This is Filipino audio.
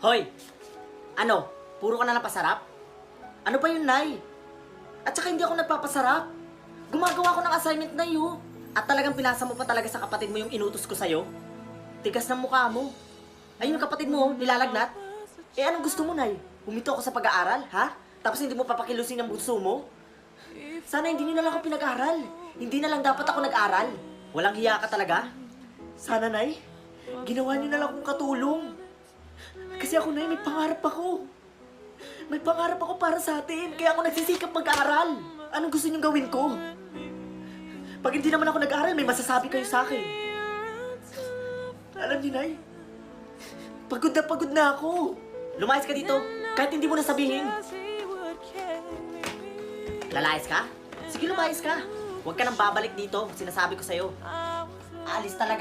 Hoy! Ano? Puro ka na napasarap? Ano pa yun, Nay? At saka hindi ako nagpapasarap. Gumagawa ko ng assignment na yun. At talagang pinasa mo pa talaga sa kapatid mo yung inutos ko sa'yo. Tigas ng mukha mo. Ayun yung kapatid mo, nilalagnat. Eh anong gusto mo, Nay? Humito ako sa pag-aaral, ha? Tapos hindi mo papakilusin ang bunso mo? Sana hindi niyo na lang ako pinag-aral. Hindi na lang dapat ako nag-aral. Walang hiya ka talaga. Sana, Nay, ginawa niyo na lang akong katulong. Kasi ako, Nay, may pangarap ako. May pangarap ako para sa atin. Kaya ako nagsisikap mag-aral. Anong gusto niyong gawin ko? Pag hindi naman ako nag-aral, may masasabi kayo sa akin. Alam niyo, Nay, pagod na ako. Lumayas ka dito, kahit hindi mo na sabihin. Lalayas ka? Sige, lumayas ka. Huwag ka nang babalik dito, sinasabi ko sa'yo. Alis talaga.